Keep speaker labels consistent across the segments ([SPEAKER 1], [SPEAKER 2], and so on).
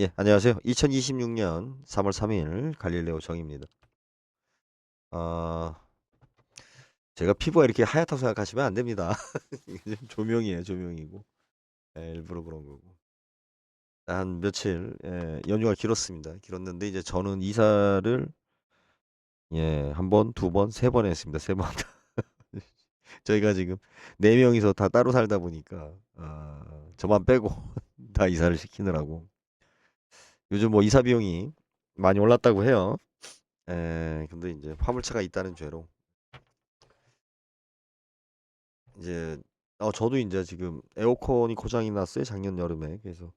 [SPEAKER 1] 예, 안녕하세요. 2026년 3월 3일 갈릴레오 정입니다. 아, 제가 피부가 이렇게 하얗다고 생각하시면 안 됩니다. 이게 조명이에요, 조명이고. 예, 일부러 그런 거고. 한 며칠, 연휴가 길었습니다. 길었는데, 이제 저는 이사를, 한 번, 두 번, 세 번 했습니다. 세 번. 저희가 지금 네 명이서 다 따로 살다 보니까, 저만 빼고 다 이사를 시키느라고. 요즘 뭐 이사 비용이 많이 올랐다고 해요. 근데 이제 화물차가 있다는 죄로 이제 저도 이제 지금 에어컨이 고장이 났어요, 작년 여름에. 그래서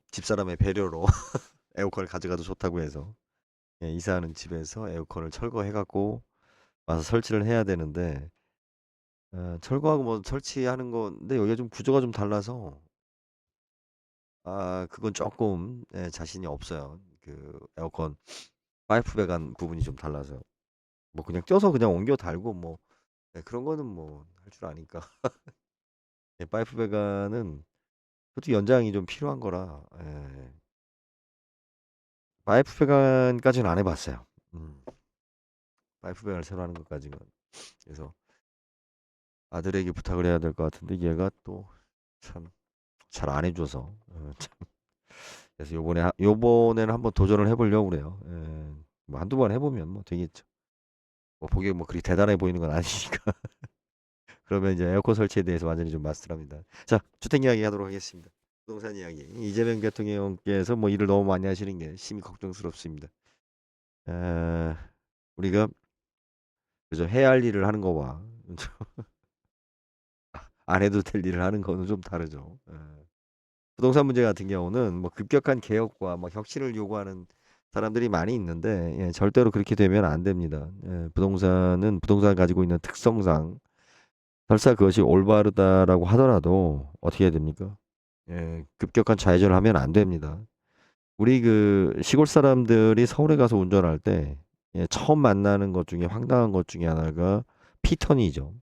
[SPEAKER 1] 집사람의 배려로 에어컨을 가져가도 좋다고 해서 이사하는 집에서 에어컨을 철거해 갖고 와서 설치를 해야 되는데, 철거하고 뭐 설치하는 건데 여기가 좀 구조가 좀 달라서 그건 조금 자신이 없어요. 그 에어컨 파이프 배관 부분이 좀 달라서 뭐 그냥 껴서 그냥 옮겨 달고 뭐 그런 거는 뭐 할 줄 아니까. 파이프 배관은 솔직히 연장이 좀 필요한 거라. 파이프 배관까지는 안 해봤어요. 파이프 배관을 새로 하는 것까지는. 그래서 아들에게 부탁을 해야 될 것 같은데 얘가 또 참 잘 안 해줘서 참. 그래서 요번에는 한번 도전을 해보려고 그래요. 뭐 한두 번 해보면 뭐 되겠죠. 뭐 보기에 뭐 그리 대단해 보이는 건 아니니까. 그러면 이제 에어컨 설치에 대해서 완전히 좀 마스터합니다. 자, 주택 이야기 하도록 하겠습니다. 부동산 이야기. 이재명 대통령께서 뭐 일을 너무 많이 하시는 게 심히 걱정스럽습니다. 에, 우리가 그저 해야 할 일을 하는 거와 안 해도 될 일을 하는 거는 좀 다르죠. 부동산 문제 같은 경우는 뭐 급격한 개혁과 뭐 혁신을 요구하는 사람들이 많이 있는데, 절대로 그렇게 되면 안 됩니다. 부동산은 부동산 가지고 있는 특성상 설사 그것이 올바르다라고 하더라도 어떻게 해야 됩니까? 급격한 좌회전을 하면 안 됩니다. 우리 그 시골 사람들이 서울에 가서 운전할 때 처음 만나는 것 중에 황당한 것 중에 하나가 피턴이죠.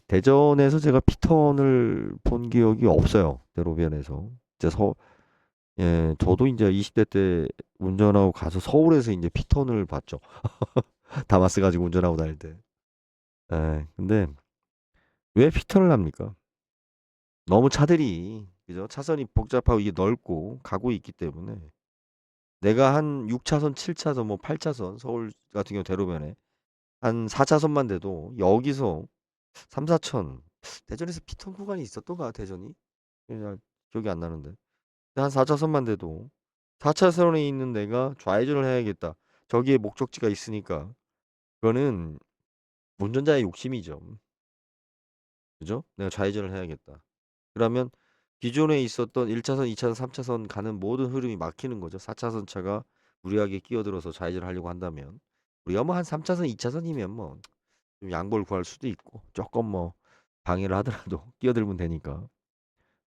[SPEAKER 1] 대전에서 제가 피턴을 본 기억이 없어요. 대로변에서. 이제 저도 이제 20대 때 운전하고 가서 서울에서 이제 피턴을 봤죠. 다마스 가지고 운전하고 다닐 때. 근데 왜 피턴을 합니까? 너무 차들이, 그죠? 차선이 복잡하고 이게 넓고 가고 있기 때문에 내가 한 6차선, 7차선, 뭐 8차선, 서울 같은 경우 대로변에 한 4차선만 돼도 여기서 3, 4천, 대전에서 피턴 구간이 있었던가, 대전이? 그냥 기억이 안 나는데. 한 4차선만 돼도 4차선에 있는 내가 좌회전을 해야겠다. 저기에 목적지가 있으니까. 그거는 운전자의 욕심이죠. 그죠? 내가 좌회전을 해야겠다. 그러면 기존에 있었던 1차선, 2차선, 3차선 가는 모든 흐름이 막히는 거죠. 4차선 차가 무리하게 끼어들어서 좌회전을 하려고 한다면. 우리가 뭐 한 3차선, 2차선이면 뭐 좀 양보를 구할 수도 있고 조금 뭐 방해를 하더라도 끼어들면 되니까.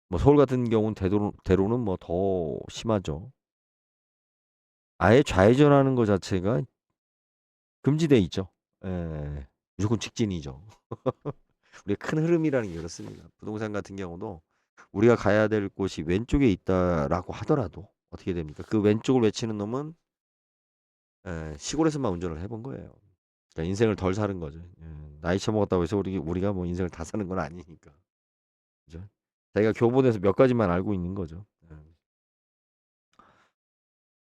[SPEAKER 1] 뭐 서울 같은 경우는 대로는 뭐 더 심하죠. 아예 좌회전하는 것 자체가 금지돼 있죠. 예. 무조건 직진이죠. 우리가 큰 흐름이라는 게 그렇습니다. 부동산 같은 경우도 우리가 가야 될 곳이 왼쪽에 있다라고 하더라도 어떻게 됩니까? 그 왼쪽을 외치는 놈은 시골에서만 운전을 해본 거예요. 그러니까 인생을 덜 사는 거죠. 나이 처먹었다고 해서 우리가 뭐 인생을 다 사는 건 아니니까. 그죠? 자기가 교본에서 몇 가지만 알고 있는 거죠.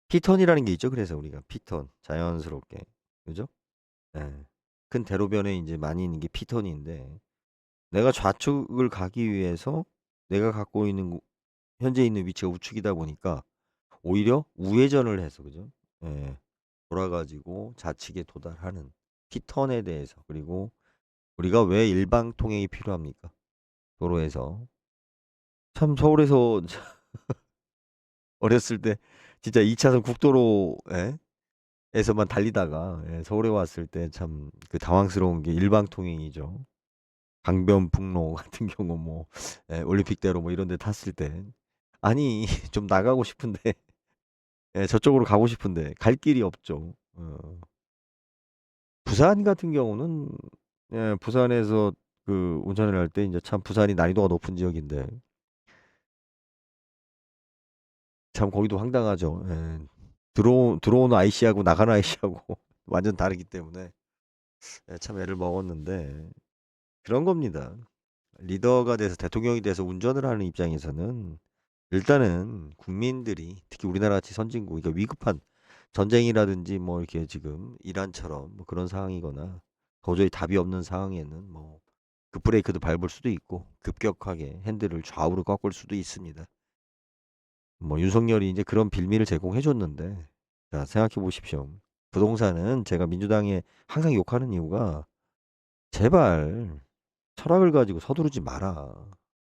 [SPEAKER 1] 피턴이라는 게 있죠. 그래서 우리가 피턴 자연스럽게, 그죠? 예. 큰 대로변에 이제 많이 있는 게 피턴인데, 내가 좌측을 가기 위해서 내가 갖고 있는 현재 있는 위치가 우측이다 보니까 오히려 우회전을 해서, 그죠? 예. 돌아가지고 좌측에 도달하는 피턴에 대해서. 그리고 우리가 왜 일방 통행이 필요합니까? 도로에서. 참 서울에서 어렸을 때 진짜 2차선 국도로 에서만 달리다가 서울에 왔을 때 참 그 당황스러운 게 일방 통행이죠. 강변북로 같은 경우 뭐 올림픽대로 뭐 이런 데 탔을 때 아니 좀 나가고 싶은데 저쪽으로 가고 싶은데 갈 길이 없죠. 부산 같은 경우는 부산에서 그 운전을 할 때 이제 참 부산이 난이도가 높은 지역인데 참 거기도 황당하죠. 예. 들어오는 IC하고 나가는 IC하고 완전 다르기 때문에 예, 참 애를 먹었는데 그런 겁니다. 리더가 돼서 대통령이 돼서 운전을 하는 입장에서는 일단은 국민들이 특히 우리나라 같이 선진국, 그러니까 위급한 전쟁이라든지 뭐 이렇게 지금 이란처럼 뭐 그런 상황이거나 도저히 답이 없는 상황에는 뭐 급브레이크도 밟을 수도 있고 급격하게 핸들을 좌우로 꺾을 수도 있습니다. 뭐 윤석열이 이제 그런 빌미를 제공해 줬는데 자, 생각해 보십시오. 부동산은 제가 민주당에 항상 욕하는 이유가 제발 철학을 가지고 서두르지 마라.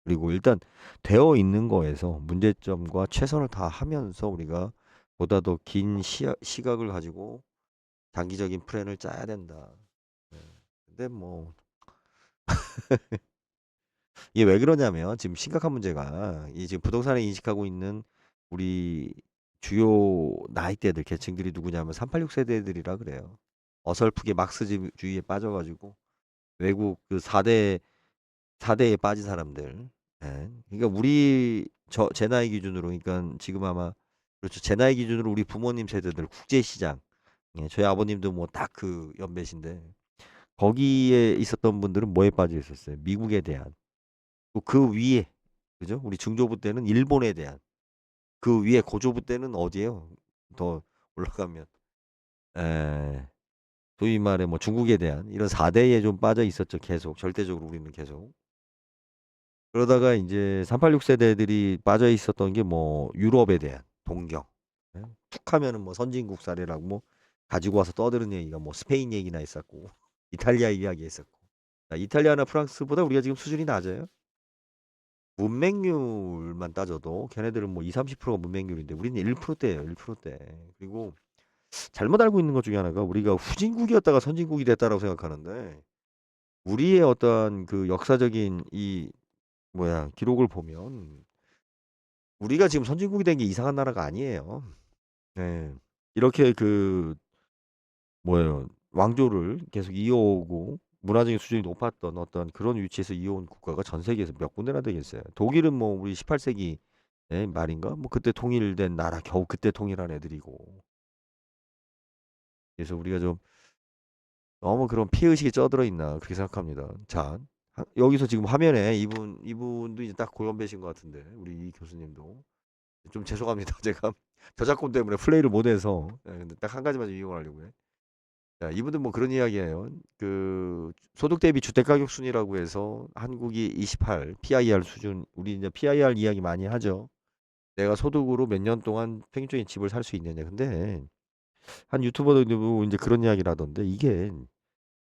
[SPEAKER 1] 그리고 일단 되어 있는 거에서 문제점과 최선을 다하면서 우리가 보다 더 긴 시각을 가지고 장기적인 플랜을 짜야 된다. 네. 근데 뭐 이게 왜 그러냐면 지금 심각한 문제가 이 지금 부동산에 인식하고 있는 우리 주요 나이대들 계층들이 누구냐면 386 세대들이라 그래요. 어설프게 막스주의에 빠져가지고 외국 그 4대에 빠진 사람들. 예. 그러니까 제 나이 기준으로 그러니까 지금 아마 그렇죠. 제 나이 기준으로 우리 부모님 세대들 국제시장. 예, 저희 아버님도 뭐 딱 그 연배신데 거기에 있었던 분들은 뭐에 빠져 있었어요? 미국에 대한. 또 그 위에 그죠? 우리 중조부 때는 일본에 대한. 그 위에 고조부 때는 어디예요? 더 올라가면 에, 소위 말해 뭐 중국에 대한 이런 4대에 좀 빠져 있었죠. 계속 절대적으로 우리는 계속. 그러다가 이제 386 세대들이 빠져 있었던 게 뭐 유럽에 대한 동경. 예? 툭 하면은 뭐 선진국 사례라고 뭐 가지고 와서 떠드는 얘기가 뭐 스페인 얘기나 있었고 이탈리아 이야기 했었고. 자, 이탈리아나 프랑스보다 우리가 지금 수준이 낮아요. 문맹률만 따져도 걔네들은 뭐 2, 30%가 문맹률인데 우리는 1%대예요. 1%대. 그리고 잘못 알고 있는 것 중에 하나가 우리가 후진국이었다가 선진국이 됐다라고 생각하는데 우리의 어떤 그 역사적인 이 뭐야 기록을 보면 우리가 지금 선진국이 된 게 이상한 나라가 아니에요. 네. 이렇게 그 뭐예요 왕조를 계속 이어오고 문화적인 수준이 높았던 어떤 그런 위치에서 이어온 국가가 전 세계에서 몇 군데나 되겠어요. 독일은 뭐 우리 18세기 말인가 뭐 그때 통일된 나라 겨우 그때 통일한 애들이고 그래서 우리가 좀 너무 그런 피해의식에 쩌들어 있나 그렇게 생각합니다. 자 여기서 지금 화면에 이분도 이제 딱 고연배신 것 같은데 우리 이 교수님도 좀 죄송합니다. 제가 저작권 때문에 플레이를 못해서 근데 딱 한 가지만 좀 이용하려고 해. 자, 이분들 뭐 그런 이야기예요. 그 소득 대비 주택 가격 순이라고 해서 한국이 28 PIR 수준 우리 이제 PIR 이야기 많이 하죠. 내가 소득으로 몇 년 동안 평균적인 집을 살 수 있느냐. 근데 한 유튜버들도 이제 그런 이야기를 하던데 이게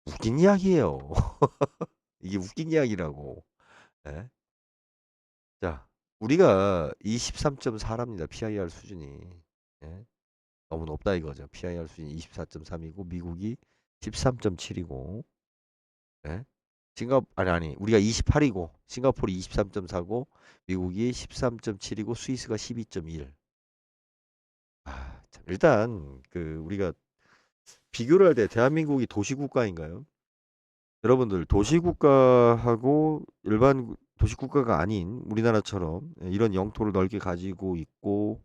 [SPEAKER 1] 웃긴 이야기예요. 이게 웃긴 이야기라고. 예? 자, 우리가 23.4랍니다. PIR 수준이. 예? 너무 높다 이거죠. PIR 수준이 24.3이고 미국이 13.7이고 예? 아니 우리가 28이고 싱가포르 23.4고 미국이 13.7이고 스위스가 12.1. 아, 참 일단 그 우리가 비교를 할 때 대한민국이 도시국가인가요? 여러분들 도시국가하고 일반 도시국가가 아닌 우리나라처럼 이런 영토를 넓게 가지고 있고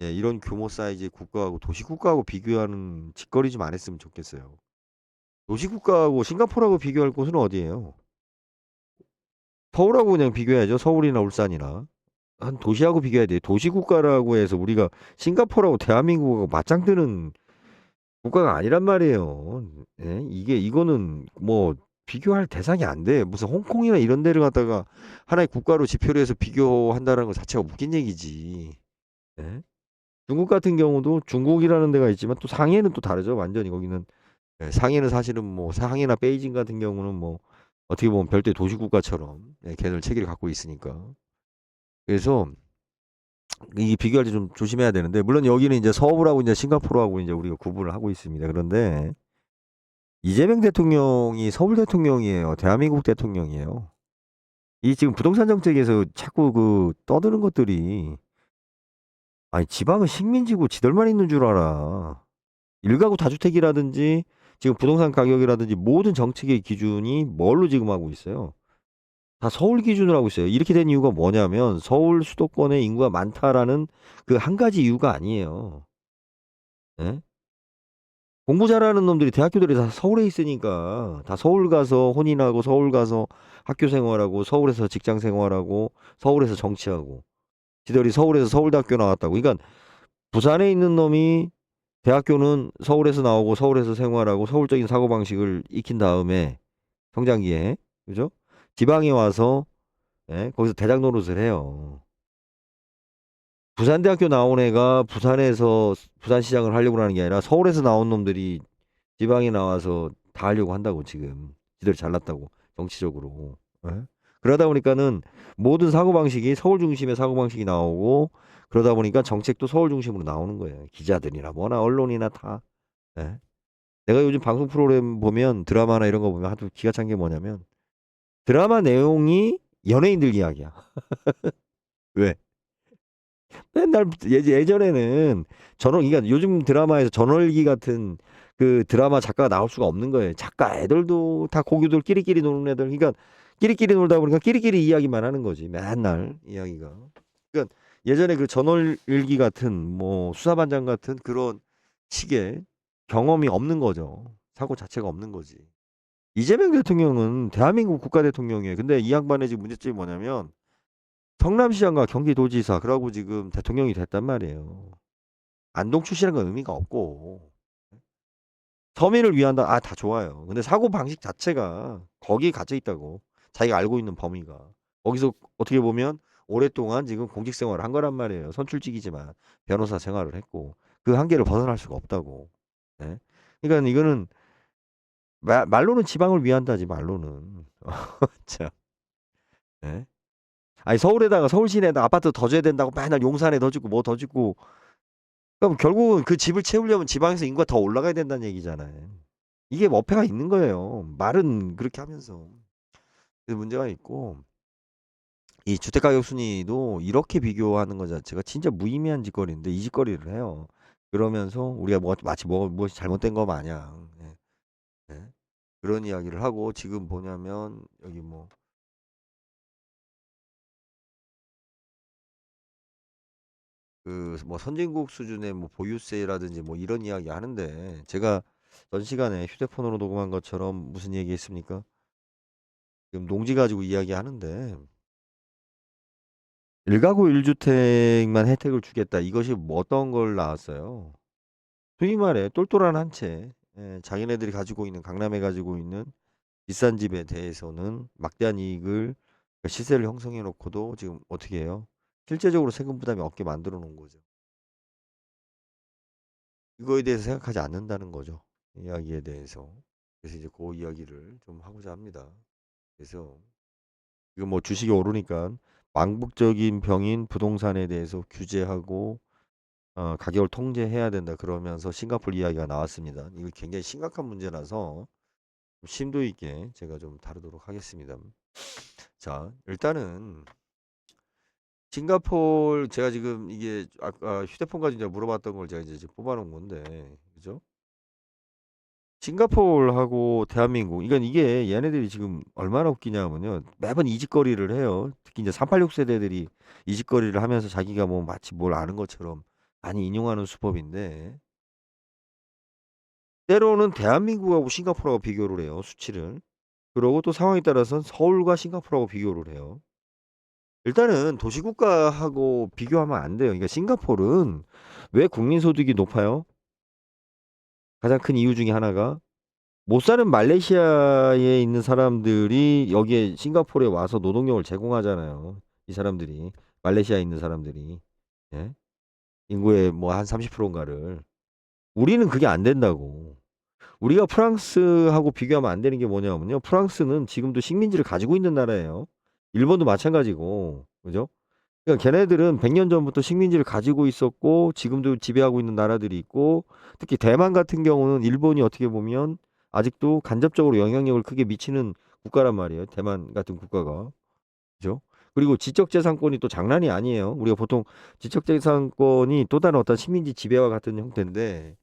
[SPEAKER 1] 이런 규모 사이즈의 국가하고 도시국가하고 비교하는 짓거리 좀 안 했으면 좋겠어요. 도시국가하고 싱가포르하고 비교할 곳은 어디예요? 서울하고 그냥 비교해야죠. 서울이나 울산이나. 한 도시하고 비교해야 돼요. 도시국가라고 해서 우리가 싱가포르하고 대한민국하고 맞짱뜨는 국가가 아니란 말이에요. 예? 이거는 뭐 비교할 대상이 안 돼. 무슨 홍콩이나 이런 데를 갖다가 하나의 국가로 지표로 해서 비교한다는 것 자체가 웃긴 얘기지. 예? 중국 같은 경우도 중국이라는 데가 있지만 또 상해는 또 다르죠. 완전히 거기는 상해는 사실은 뭐 상해나 베이징 같은 경우는 뭐 어떻게 보면 별도의 도시국가처럼 걔들 체계를 갖고 있으니까. 그래서 이 비교할 때 좀 조심해야 되는데 물론 여기는 이제 서울하고 이제 싱가포르하고 이제 우리가 구분을 하고 있습니다. 그런데 이재명 대통령이 서울 대통령이에요. 대한민국 대통령이에요. 이 지금 부동산 정책에서 자꾸 그 떠드는 것들이 아니 지방은 식민지고 지들만 있는 줄 알아. 일가구 다주택이라든지 지금 부동산 가격이라든지 모든 정책의 기준이 뭘로 지금 하고 있어요? 다 서울 기준으로 하고 있어요. 이렇게 된 이유가 뭐냐면 서울 수도권에 인구가 많다라는 그 한 가지 이유가 아니에요. 예? 공부 잘하는 놈들이 대학교들이 다 서울에 있으니까 다 서울 가서 혼인하고 서울 가서 학교 생활하고 서울에서 직장 생활하고 서울에서 정치하고 지들이 서울에서 서울대학교 나왔다고. 그러니까 부산에 있는 놈이 대학교는 서울에서 나오고 서울에서 생활하고 서울적인 사고방식을 익힌 다음에 성장기에 그죠? 지방에 와서 예? 거기서 대장 노릇을 해요. 부산대학교 나온 애가 부산에서 부산시장을 하려고 하는 게 아니라 서울에서 나온 놈들이 지방에 나와서 다 하려고 한다고 지금. 지들 잘났다고 정치적으로. 예? 그러다 보니까는 모든 사고방식이 서울 중심의 사고방식이 나오고 그러다 보니까 정책도 서울 중심으로 나오는 거예요. 기자들이나 뭐나 언론이나 다. 예? 내가 요즘 방송 프로그램 보면 드라마나 이런 거 보면 하도 기가 찬 게 뭐냐면 드라마 내용이 연예인들 이야기야. 왜? 맨날 예전에는 그러니까 요즘 드라마에서 전월기 같은 그 드라마 작가가 나올 수가 없는 거예요. 작가 애들도 다 고교들 끼리끼리 노는 애들. 그러니까 끼리끼리 놀다 보니까 끼리끼리 이야기만 하는 거지. 맨날 이야기가. 그러니까 예전에 그 전월기 같은 뭐 수사반장 같은 그런 식의 경험이 없는 거죠. 사고 자체가 없는 거지. 이재명 대통령은 대한민국 국가 대통령이에요. 근데 이 양반의 지금 문제점이 뭐냐면 성남시장과 경기도지사 그러고 지금 대통령이 됐단 말이에요. 안동 출신인 건 의미가 없고 서민을 위한다. 아, 다 좋아요. 근데 사고 방식 자체가 거기에 갇혀 있다고. 자기가 알고 있는 범위가. 거기서 어떻게 보면 오랫동안 지금 공직 생활을 한 거란 말이에요. 선출직이지만 변호사 생활을 했고 그 한계를 벗어날 수가 없다고. 예? 그러니까 이거는 말로는 지방을 위한다지 말로는. 자, 예? 아니 서울에다가 서울 시내에다 아파트 더 줘야 된다고 맨날 용산에 더 짓고 뭐 더 짓고 그럼 결국은 그 집을 채우려면 지방에서 인구가 더 올라가야 된다는 얘기잖아요. 이게 어폐가 있는 거예요. 말은 그렇게 하면서. 그래서 문제가 있고 이 주택가격 순위도 이렇게 비교하는 것 자체가 진짜 무의미한 짓거리인데 이 짓거리를 해요. 그러면서 우리가 마치 무엇이 잘못된 거 마냥 예, 예. 그런 이야기를 하고 지금 뭐냐면 여기 그 뭐 선진국 수준의 뭐 보유세라든지 뭐 이런 이야기 하는데 제가 전 시간에 휴대폰으로 녹음한 것처럼 무슨 얘기 했습니까? 지금 농지 가지고 이야기하는데 일가구 1주택만 혜택을 주겠다. 이것이 뭐 어떤 걸 나왔어요? 소위 말해 똘똘한 한 채. 예, 자기네들이 가지고 있는 강남에 가지고 있는 비싼 집에 대해서는 막대한 이익을 그러니까 시세를 형성해 놓고도 지금 어떻게 해요? 실제적으로 세금 부담이 없게 만들어 놓은 거죠. 이거에 대해서 생각하지 않는다는 거죠. 이야기에 대해서. 그래서 이제 그 이야기를 좀 하고자 합니다. 그래서 이거 뭐 주식이 오르니까 망국적인 병인 부동산에 대해서 규제하고 가격을 통제해야 된다 그러면서 싱가포르 이야기가 나왔습니다. 이거 굉장히 심각한 문제라서 좀 심도 있게 제가 좀 다루도록 하겠습니다. 자, 일단은 싱가포르 제가 지금 이게 아까 휴대폰 가지고 이제 물어봤던 걸 제가 이제 지금 뽑아놓은 건데, 그죠? 싱가포르하고 대한민국, 이게 얘네들이 지금 얼마나 웃기냐면요. 매번 이직거리를 해요. 특히 이제 386 세대들이 이직거리를 하면서 자기가 뭐 마치 뭘 아는 것처럼 많이 인용하는 수법인데, 때로는 대한민국하고 싱가포르하고 비교를 해요. 수치를. 그러고 또 상황에 따라서는 서울과 싱가포르하고 비교를 해요. 일단은 도시국가하고 비교하면 안 돼요. 그러니까 싱가포르는 왜 국민소득이 높아요? 가장 큰 이유 중에 하나가 못 사는 말레이시아에 있는 사람들이 여기에 싱가포르에 와서 노동력을 제공하잖아요. 이 사람들이 말레이시아에 있는 사람들이 예? 인구의 뭐 한 30%인가를 우리는 그게 안 된다고. 우리가 프랑스하고 비교하면 안 되는 게 뭐냐면요. 프랑스는 지금도 식민지를 가지고 있는 나라예요. 일본도 마찬가지고. 그죠? 그러니까 걔네들은 100년 전부터 식민지를 가지고 있었고 지금도 지배하고 있는 나라들이 있고 특히 대만 같은 경우는 일본이 어떻게 보면 아직도 간접적으로 영향력을 크게 미치는 국가란 말이에요. 대만 같은 국가가. 그죠? 그리고 지적재산권이 또 장난이 아니에요. 우리가 보통 지적재산권이 또 다른 어떤 식민지 지배와 같은 형태인데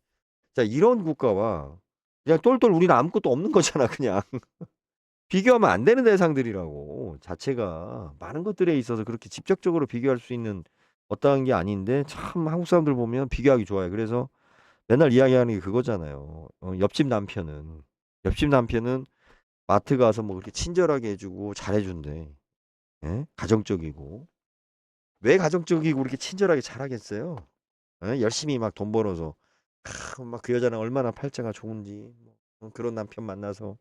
[SPEAKER 1] 자, 이런 국가와 그냥 똘똘 우리는 아무것도 없는 거잖아, 그냥. 비교하면 안 되는 대상들이라고. 비교 자체가 많은 것들에 있어서 그렇게 직접적으로 비교할 수 있는 어떠한 게 아닌데 참 한국 사람들 보면 비교하기 좋아해요. 그래서 맨날 이야기하는 게 그거잖아요. 옆집 남편은 마트 가서 뭐 그렇게 친절하게 해 주고 잘해 준대. 예? 가정적이고. 왜 가정적이고 그렇게 친절하게 잘하겠어요? 예? 열심히 막 돈 벌어서. 막 그 여자는 얼마나 팔자가 좋은지. 그런 남편 만나서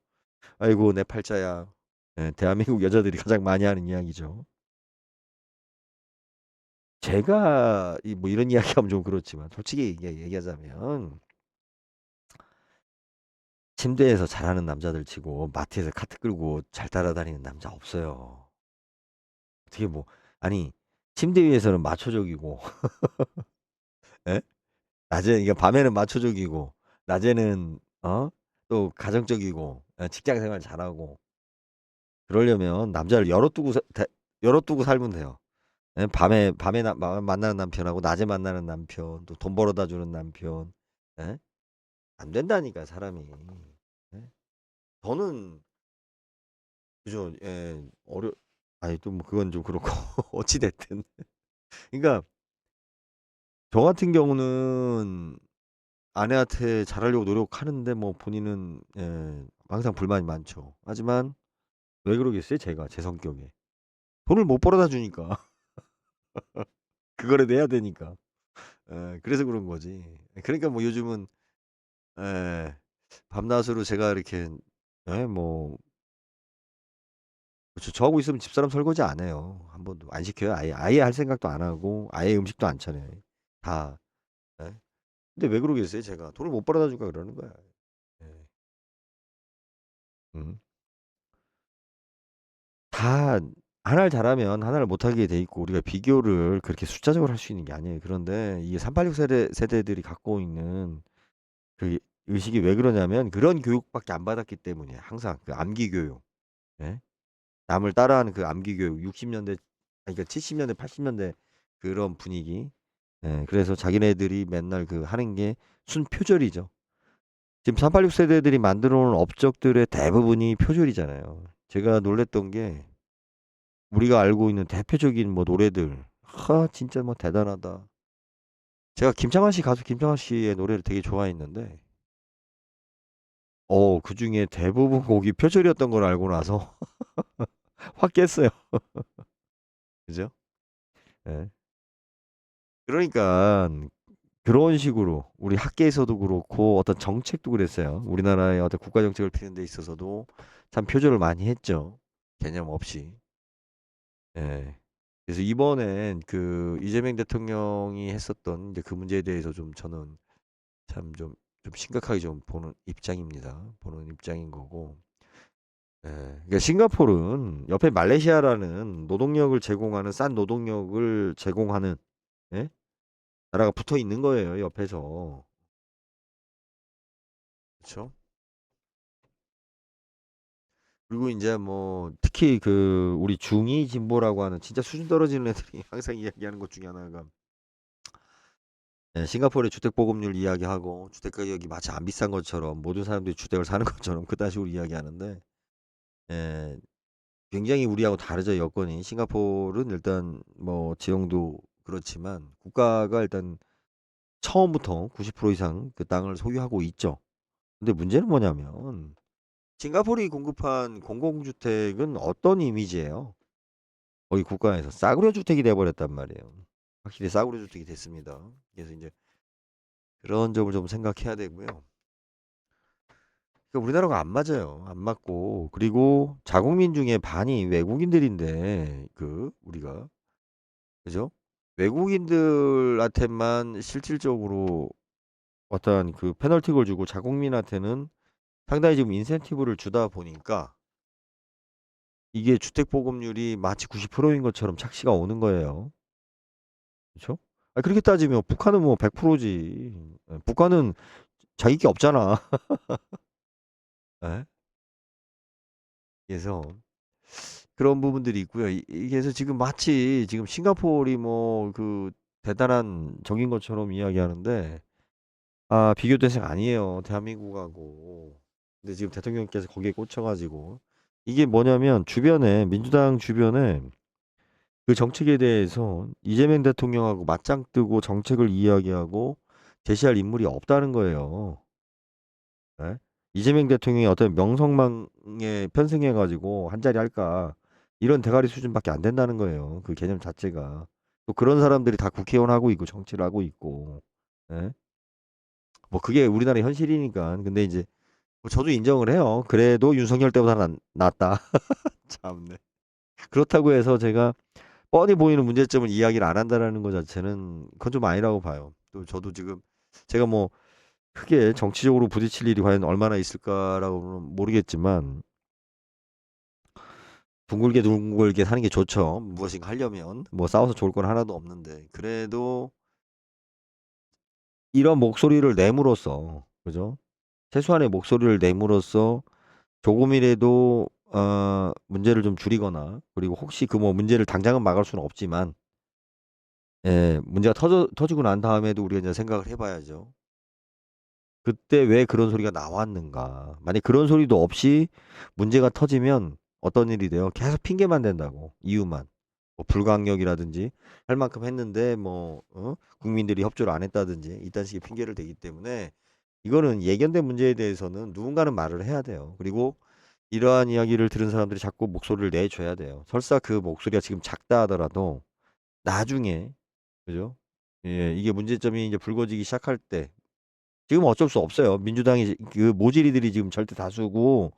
[SPEAKER 1] 아이고 내 팔자야. 예, 대한민국 여자들이 가장 많이 하는 이야기죠. 제가 뭐 이런 이야기하면 좀 그렇지만 솔직히 얘기하자면 침대에서 잘하는 남자들 치고 마트에서 카트 끌고 잘 따라다니는 남자 없어요. 어떻게 뭐 아니 침대 위에서는 마초적이고 예? 그러니까 밤에는 마초적이고 낮에는 또 가정적이고 직장 생활 잘하고 그러려면 남자를 열어두고 살면 돼요. 예? 밤에 만나는 남편하고 낮에 만나는 남편 또 돈 벌어다 주는 남편 예? 안 된다니까 사람이. 예? 저는 그죠. 예. 아니 또 뭐 그건 좀 그렇고 어찌 됐든 그러니까 저 같은 경우는 아내한테 잘하려고 노력하는데 뭐 본인은 항상 불만이 많죠. 하지만 왜 그러겠어요 제가 제 성격에. 돈을 못 벌어다 주니까. 그거라도 해야 되니까. 그래서 그런 거지. 그러니까 뭐 요즘은 예 밤낮으로 제가 이렇게 뭐 저하고 있으면 집사람 설거지 안 해요. 한 번도 안 시켜요. 아예 할 생각도 안 하고 아예 음식도 안 차려요. 다. 예. 근데 왜 그러겠어요 제가. 돈을 못 벌어다 주니까 그러는 거야. 예. 음. 다 하나를 잘하면 하나를 못하게 돼 있고 우리가 비교를 그렇게 숫자적으로 할 수 있는 게 아니에요. 그런데 이게 386 세대들이 갖고 있는 그 의식이 왜 그러냐면 그런 교육밖에 안 받았기 때문이에요. 항상 그 암기 교육. 예. 남을 따라하는 그 암기 교육 60년대 아니 그러니까 70년대 80년대 그런 분위기. 예. 그래서 자기네들이 맨날 그 하는 게 순표절이죠. 지금 386 세대들이 만들어 놓은 업적들의 대부분이 표절이잖아요. 제가 놀랐던 게 우리가 알고 있는 대표적인 뭐 노래들 진짜 뭐 대단하다. 제가 김창완 씨 가수 김창완 씨의 노래를 되게 좋아했는데 그중에 대부분 곡이 표절이었던 걸 알고 나서 확 깼어요. 그죠? 예. 그러니깐 그런 식으로 우리 학계에서도 그렇고 어떤 정책도 그랬어요. 우리나라의 어떤 국가 정책을 피는 데 있어서도 참 표절을 많이 했죠. 개념 없이. 예. 그래서 이번엔 그 이재명 대통령이 했었던 이제 그 문제에 대해서 좀 저는 참 좀 심각하게 좀 보는 입장입니다. 보는 입장인 거고. 예. 그러니까 싱가포르는 옆에 말레이시아라는 노동력을 제공하는 싼 노동력을 제공하는 예? 나라가 붙어 있는 거예요, 옆에서. 그렇죠? 그리고 인제 뭐 특히 그 우리 중위 진보라고 하는 진짜 수준 떨어지는 애들이 항상 이야기하는 것 중에 하나가 싱가포르의 주택 보급률 이야기하고 주택 가격이 마치 안 비싼 것처럼 모든 사람들이 주택을 사는 것처럼 그딴 식으로 이야기하는데 예 굉장히 우리하고 다르죠, 여건이. 싱가포르는 일단 뭐 지형도 그렇지만 국가가 일단 처음부터 90% 이상 그 땅을 소유하고 있죠. 근데 문제는 뭐냐면 싱가포르이 공급한 공공주택은 어떤 이미지예요? 거기 국가에서 싸구려 주택이 돼 버렸단 말이에요. 확실히 싸구려 주택이 됐습니다. 그래서 인제 그런 점을 좀 생각해야 되고요. 그러니까 우리나라가 안 맞아요. 안 맞고 그리고 자국민 중에 반이 외국인들인데 우리가 그죠? 외국인들한테만 실질적으로 어떠한 그 페널티를 주고 자국민한테는 상당히 지금 인센티브를 주다 보니까 이게 주택 보급률이 마치 90%인 것처럼 착시가 오는 거예요. 그쵸? 그렇게 따지면 북한은 뭐 100%지. 북한은 자기 게 없잖아. 예? 그래서 그런 부분들이 있고요. 그래서 지금 마치 지금 싱가포르이 뭐 대단한 적인 것처럼 이야기하는데 비교 대상 아니에요, 대한민국하고. 근데 지금 대통령께서 거기에 꽂혀 가지고 이게 뭐냐면 주변에 민주당 주변에 그 정책에 대해서 이재명 대통령하고 맞짱 뜨고 정책을 이야기하고 제시할 인물이 없다는 거예요. 예? 이재명 대통령이 어떤 명성망에 편승해 가지고 한 자리 할까 이런 대가리 수준밖에 안 된다는 거예요. 그 개념 자체가. 또 그런 사람들이 다 국회의원 하고 있고 정치를 하고 있고. 예? 뭐 그게 우리나라의 현실이니까. 근데 이제 뭐 저도 인정을 해요. 그래도 윤석열 때보다 낫다. 참네. 그렇다고 해서 제가 뻔히 보이는 문제점을 이야기를 안 한다라는 것 자체는 그건 좀 아니라고 봐요. 또 저도 지금 제가 뭐 크게 정치적으로 부딪힐 일이 과연 얼마나 있을까라고는 모르겠지만 둥글게 둥글게 사는 게 좋죠. 무엇인가 하려면 뭐 싸워서 좋을 건 하나도 없는데 그래도 이런 목소리를 내므로써 그죠? 최소한의 목소리를 내므로써 조금이라도 문제를 좀 줄이거나 그리고 혹시 그 뭐 문제를 당장은 막을 수는 없지만 예, 문제가 터지고 난 다음에도 우리가 이제 생각을 해봐야죠. 그때 왜 그런 소리가 나왔는가? 만약 그런 소리도 없이 문제가 터지면 어떤 일이 돼요? 계속 핑계만 댄다고. 이유만. 뭐 불강력이라든지 할 만큼 했는데 뭐 국민들이 협조를 안 했다든지 이딴 식의 핑계를 대기 때문에 이거는 예견된 문제에 대해서는 누군가는 말을 해야 돼요. 그리고 이러한 이야기를 들은 사람들이 자꾸 목소리를 내줘야 돼요. 설사 그 목소리가 지금 작다 하더라도 나중에 그죠? 예, 이게 문제점이 이제 불거지기 시작할 때 지금 어쩔 수 없어요. 민주당이 그 모질이들이 지금 절대 다수고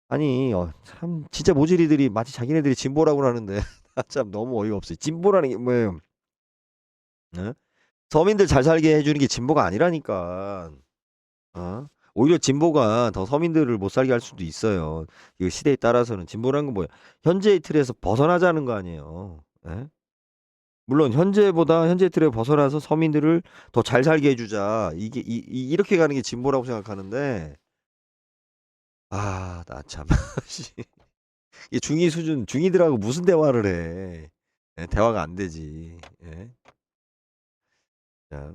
[SPEAKER 1] 아니 참 진짜 모질이들이 마치 자기네들이 진보라고 하는데 참 너무 어이가 없어요. 진보라는 게 뭐예요? 어? 서민들 잘 살게 해주는 게 진보가 아니라니까. 어? 오히려 진보가 더 서민들을 못 살게 할 수도 있어요. 이 시대에 따라서는 진보라는 건 뭐야? 현재의 틀에서 벗어나자는 거 아니에요. 예? 물론 현재 틀에 벗어나서 서민들을 더 잘 살게 해주자. 이게 이렇게 가는 게 진보라고 생각하는데 나 참. 씨. 이게 중이 수준 중이들하고 무슨 대화를 해. 예, 대화가 안 되지. 예. 자,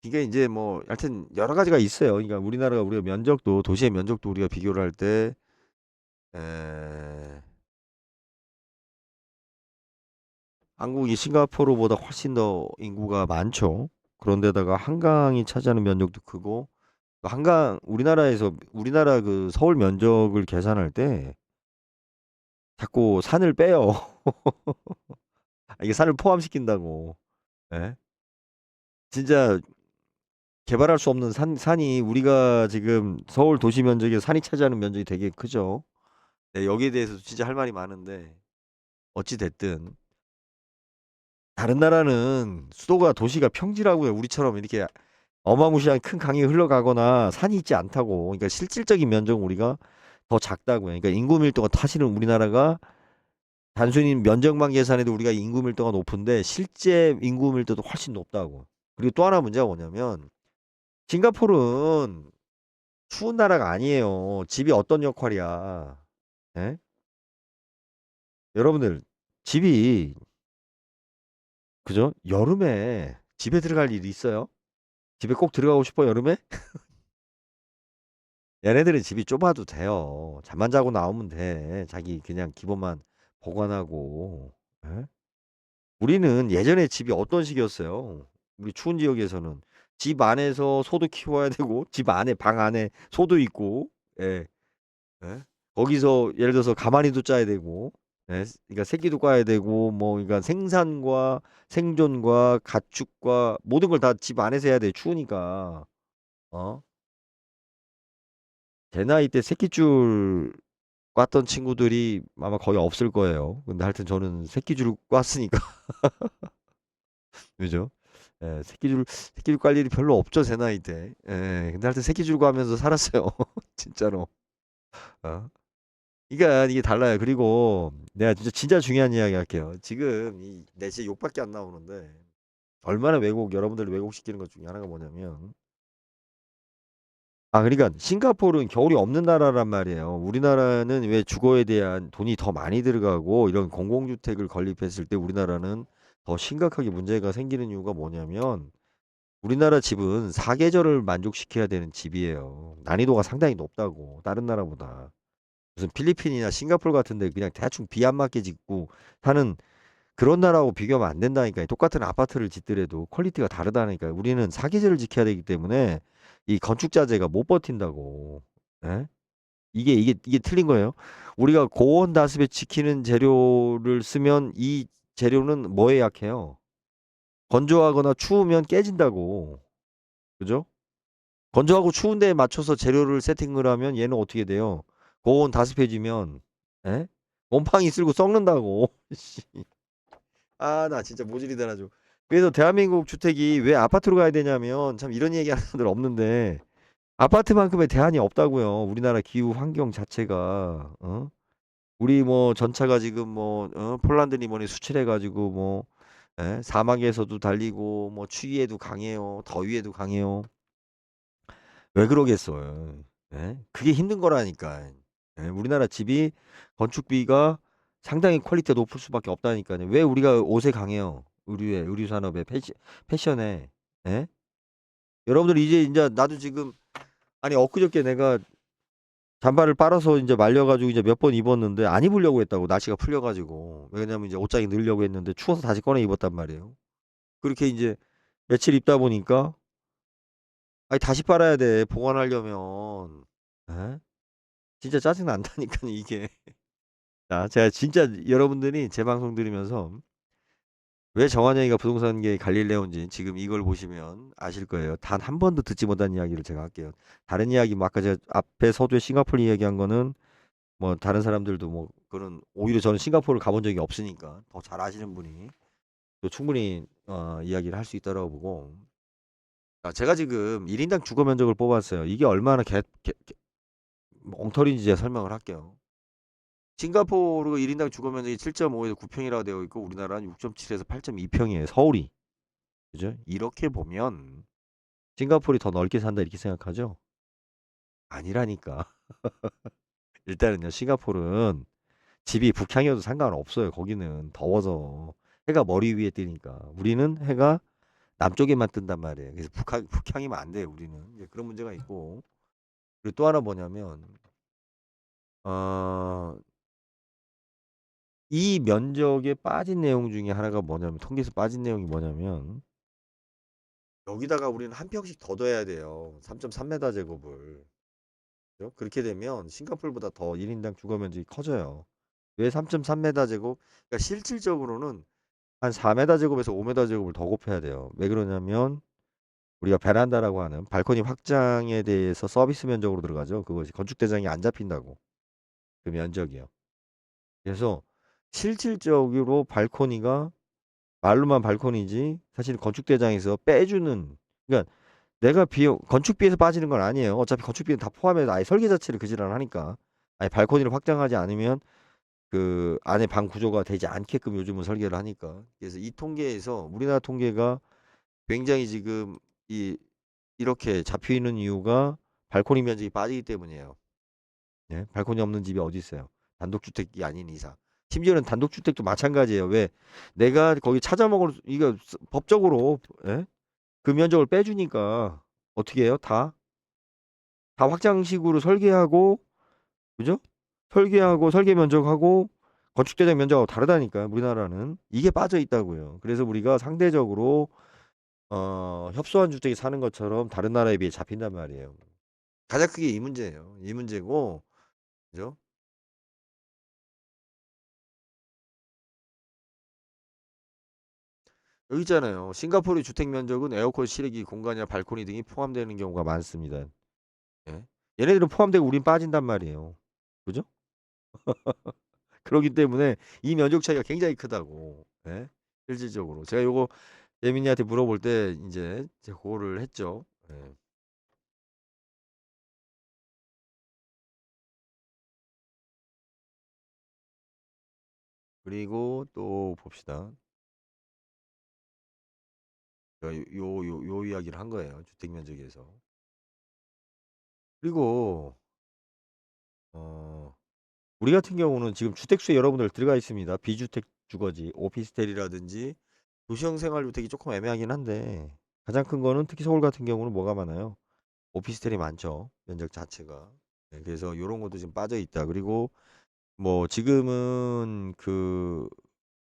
[SPEAKER 1] 이게 이제 뭐 하여튼 여러 가지가 있어요. 그러니까 우리가 면적도 도시의 면적도 우리가 비교를 할 때 한국이 싱가포르보다 훨씬 더 인구가 많죠. 그런데다가 한강이 차지하는 면적도 크고 또 한강 우리나라 그 서울 면적을 계산할 때 자꾸 산을 빼요. 이게 산을 포함시킨다고. 예? 진짜 개발할 수 없는 산이 우리가 지금 서울 도시 면적에 산이 차지하는 면적이 되게 크죠. 네, 여기에 대해서 진짜 할 말이 많은데 어찌 됐든 다른 나라는 수도가 도시가 평지라고요. 우리처럼 이렇게 어마무시한 큰 강이 흘러가거나 산이 있지 않다고. 그러니까 실질적인 면적은 우리가 더 작다고요. 그러니까 인구 밀도가 사실은 우리나라가 단순히 면적만 계산해도 우리가 인구 밀도가 높은데 실제 인구 밀도도 훨씬 높다고. 그리고 또 하나 문제가 뭐냐면 싱가포르는 추운 나라가 아니에요. 집이 어떤 역할이야? 예? 여러분들 집이 그죠? 여름에 집에 들어갈 일이 있어요? 집에 꼭 들어가고 싶어 여름에? 얘네들은 집이 좁아도 돼요. 잠만 자고 나오면 돼. 자기 그냥 기본만 보관하고. 예? 우리는 예전에 집이 어떤 식이었어요? 우리 추운 지역에서는 집 안에서 소도 키워야 되고 집 안에 방 안에 소도 있고 예. 예? 거기서 예를 들어서 가만히도 짜야 되고 예? 그러니까 새끼도 꽈야 되고 뭐 그러니까 생산과 생존과 가축과 모든 걸 다 집 안에서 해야 돼. 추우니까. 어? 제 나이 때 새끼줄 꽈던 친구들이 아마 거의 없을 거예요. 근데 하여튼 저는 새끼줄 꽈으니까 그죠? 예, 새끼줄 깔 일이 별로 없죠, 제 나이 때. 예, 근데 하여튼 새끼줄 꽈면서 살았어요. 진짜로. 어? 그러니까 이게 달라요. 그리고 내가 진짜 중요한 이야기 할게요. 지금 내 진짜 욕밖에 안 나오는데 얼마나 여러분들을 왜곡시키는 것 중에 하나가 뭐냐면 그러니까 싱가포르는 겨울이 없는 나라란 말이에요. 우리나라는 왜 주거에 대한 돈이 더 많이 들어가고 이런 공공주택을 건립했을 때 우리나라는 더 심각하게 문제가 생기는 이유가 뭐냐면 우리나라 집은 사계절을 만족시켜야 되는 집이에요. 난이도가 상당히 높다고 다른 나라보다. 무슨 필리핀이나 싱가포르 같은 데 그냥 대충 비 안 맞게 짓고 사는 그런 나라하고 비교하면 안 된다니까요. 똑같은 아파트를 짓더라도 퀄리티가 다르다니까요. 우리는 사계절을 지켜야 되기 때문에 이 건축 자재가 못 버틴다고. 예? 이게 틀린 거예요. 우리가 고온 다습에 지키는 재료를 쓰면 이 재료는 뭐에 약해요? 건조하거나 추우면 깨진다고. 그죠? 건조하고 추운 데에 맞춰서 재료를 세팅을 하면 얘는 어떻게 돼요? 고온 다습해지면 에? 곰팡이 쓸고 썩는다고. 씨. 아, 나 진짜 모질이다 아주. 그래서 대한민국 주택이 왜 아파트로 가야 되냐면 참 이런 얘기하는 사람들 없는데 아파트만큼의 대안이 없다고요. 우리나라 기후 환경 자체가 어? 우리 뭐 전차가 지금 뭐 폴란드니 뭐니 수출해 가지고 뭐 사막에서도 달리고 뭐 추위에도 강해요. 더위에도 강해요. 왜 그러겠어요. 예? 그게 힘든 거라니까. 예? 우리나라 집이 건축비가 상당히 퀄리티가 높을 수밖에 없다니까요. 왜 우리가 옷에 강해요? 의류에, 의류 산업에, 패션에. 예? 여러분들 이제 나도 지금 아니 엊그저께 내가 잠바를 빨아서 이제 말려가지고 이제 몇 번 입었는데 안 입으려고 했다고 날씨가 풀려가지고 왜냐면 이제 옷장에 넣으려고 했는데 추워서 다시 꺼내 입었단 말이에요. 그렇게 이제 며칠 입다 보니까 아니 다시 빨아야 돼 보관하려면. 예? 진짜 짜증 난다니까요 이게. 자, 제가 진짜 여러분들이 제 방송 들으면서 왜 정한영이가 부동산계의 갈릴레오인지 지금 이걸 보시면 아실 거예요. 단 한 번도 듣지 못한 이야기를 제가 할게요. 다른 이야기 뭐 아까 제가 앞에 서두에 싱가포르 이야기한 거는 뭐 다른 사람들도 뭐 그런 오히려 저는 싱가포르를 가본 적이 없으니까 더 잘 아시는 분이 또 충분히 이야기를 할 수 있다라고 보고. 자, 제가 지금 1인당 주거 면적을 뽑았어요. 이게 얼마나 엉터리인지 제가 설명을 할게요. 싱가포르 1인당 주거 면적이 7.5에서 9평이라고 되어 있고 우리나라는 6.7에서 8.2평이에요. 서울이. 그죠? 이렇게 보면 싱가포르이 더 넓게 산다 이렇게 생각하죠? 아니라니까. 일단은요. 싱가포르는 집이 북향이어도 상관없어요. 거기는 더워서 해가 머리 위에 뜨니까. 우리는 해가 남쪽에만 뜬단 말이에요. 그래서 북향이면 안 돼요. 우리는 이제 그런 문제가 있고. 그리고 또 하나 뭐냐면 어, 이 면적에 빠진 내용 중에 하나가 뭐냐면 통계에서 빠진 내용이 뭐냐면 여기다가 우리는 한 평씩 더 둬야 돼요. 3.3m 제곱을. 그죠? 그렇게 되면 싱가포르보다 더 1인당 주거 면적이 커져요. 왜 3.3m 제곱? 그러니까 실질적으로는 한 4m 제곱에서 5m 제곱을 더 곱해야 돼요. 왜 그러냐면 우리가 베란다라고 하는 발코니 확장에 대해서 서비스 면적으로 들어가죠. 그것이 건축 대장이 안 잡힌다고. 그 면적이요. 그래서 실질적으로 발코니가 말로만 발코니지 사실 건축 대장에서 빼주는 그러니까 내가 비용 건축비에서 빠지는 건 아니에요. 어차피 건축비는 다 포함해서 아예 설계 자체를 그 지랄 하니까 아예 발코니를 확장하지 않으면 그 안에 방 구조가 되지 않게끔 요즘은 설계를 하니까. 그래서 이 통계에서 우리나라 통계가 굉장히 지금 이 이렇게 잡혀 있는 이유가 발코니 면적이 빠지기 때문이에요. 예? 발코니 없는 집이 어디 있어요? 단독주택이 아닌 이상. 심지어는 단독주택도 마찬가지예요. 왜? 내가 거기 찾아 먹을 이거 법적으로 예? 그 면적을 빼주니까 어떻게 해요? 다 확장식으로 설계하고 그죠? 설계하고 설계 면적하고 건축 대장 면적하고 다르다니까요. 우리나라는 이게 빠져 있다고요. 그래서 우리가 상대적으로 협소한 주택이 사는 것처럼 다른 나라에 비해 잡힌단 말이에요. 가장 크게 이 문제예요. 이 문제고 그죠? 여기 있잖아요. 싱가포르 주택 면적은 에어컨 실외기 공간이나 발코니 등이 포함되는 경우가 많습니다. 예? 얘네들은 포함되고 우린 빠진단 말이에요. 그죠? 그렇기 때문에 이 면적 차이가 굉장히 크다고. 예? 실질적으로. 제가 요거 예민이한테 물어볼 때 이제 제가 그거를 했죠. 예. 그리고 또 봅시다. 제가 요 이야기를 한 거예요. 주택 면적에서. 그리고 어 우리 같은 경우는 지금 주택수에 여러분들 들어가 있습니다. 비주택 주거지, 오피스텔이라든지 도시형 생활주택이 조금 애매하긴 한데 가장 큰 거는 특히 서울 같은 경우는 뭐가 많아요? 오피스텔이 많죠. 면적 자체가. 네, 그래서 요런 것도 지금 빠져 있다. 그리고 뭐 지금은 그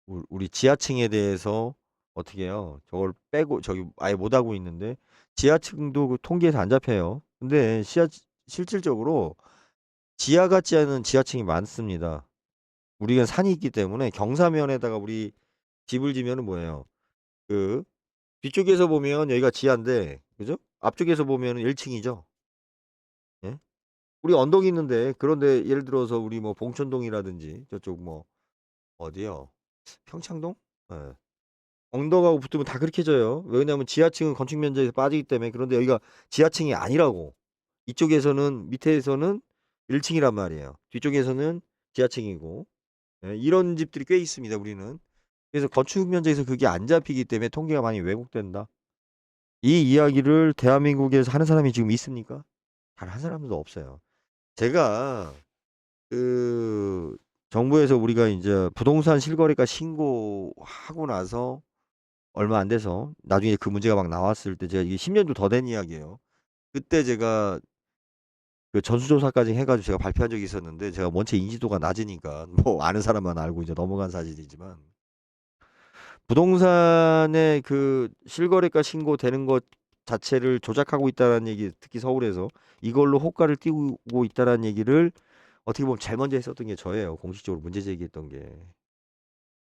[SPEAKER 1] 우리 지하층에 대해서 어떻게 해요? 저걸 빼고 저기 아예 못 하고 있는데 지하층도 그 통계에서 안 잡혀요. 근데 실질적으로 지하 같지 않은 지하층이 많습니다. 우리가 산이 있기 때문에 경사면에다가 우리 집을 지면은 뭐예요? 그 뒤쪽에서 보면 여기가 지하인데 그죠? 앞쪽에서 보면은 1 층이죠. 예? 우리 언덕이 있는데 그런데 예를 들어서 우리 뭐 봉천동이라든지 저쪽 뭐 어디요? 평창동? 예. 언덕하고 붙으면 다 그렇게 져요. 왜냐하면 지하층은 건축 면적에서 빠지기 때문에. 그런데 여기가 지하층이 아니라고. 이쪽에서는 밑에서는 1 층이란 말이에요. 뒤쪽에서는 지하층이고. 예, 이런 집들이 꽤 있습니다 우리는. 그래서 건축 면적에서 그게 안 잡히기 때문에 통계가 많이 왜곡된다. 이 이야기를 대한민국에서 하는 사람이 지금 있습니까? 단 한 사람도 없어요. 제가 그 정부에서 우리가 인제 부동산 실거래가 신고하고 나서 얼마 안 돼서 나중에 그 문제가 막 나왔을 때 제가 이게 10 년도 더 된 이야기예요. 그때 제가 그 전수조사까지 해 가지고 제가 발표한 적이 있었는데 제가 원체 인지도가 낮으니까 뭐 아는 사람만 알고 이제 넘어간 사실이지만 부동산의 그 실거래가 신고되는 것 자체를 조작하고 있다라는 얘기 특히 서울에서 이걸로 호가를 띄우고 있다라는 얘기를 어떻게 보면 제일 먼저 했었던 게 저예요. 공식적으로 문제 제기했던 게.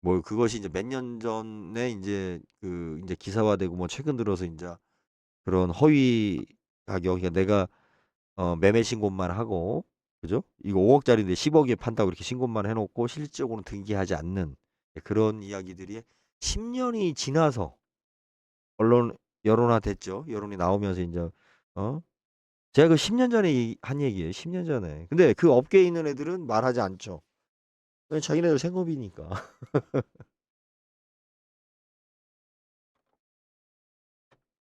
[SPEAKER 1] 뭐 그것이 이제 몇 년 전에 인제 그 인제 기사화되고 뭐 최근 들어서 인자 그런 허위 가격 그러니까 내가 매매 신고만 하고 그죠? 이거 5 억짜리인데 10 억에 판다고 이렇게 신고만 해 놓고 실질적으로는 등기하지 않는 그런 이야기들이 10 년이 지나서 언론 여론화됐죠. 여론이 나오면서 인제 어 제가 그 10년 전에 한 얘기예요. 10년 전에. 근데 그 업계에 있는 애들은 말하지 않죠. 왜 자기네들 생업이니까.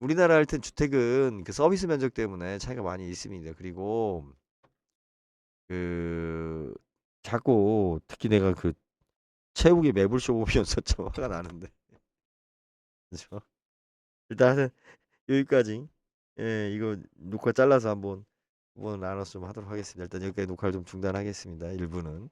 [SPEAKER 1] 우리나라 하여튼 주택은 그 서비스 면적 때문에 차이가 많이 있습니다. 그리고 그 자꾸 특히 내가 그 최욱의 매불쇼 보면서 좀 화가 나는데. 그죠? 일단은 여기까지. 예, 이거 녹화 잘라서 한번 나눴으면 하도록 하겠습니다. 일단 여기까지 녹화를 좀 중단하겠습니다. 1 부는.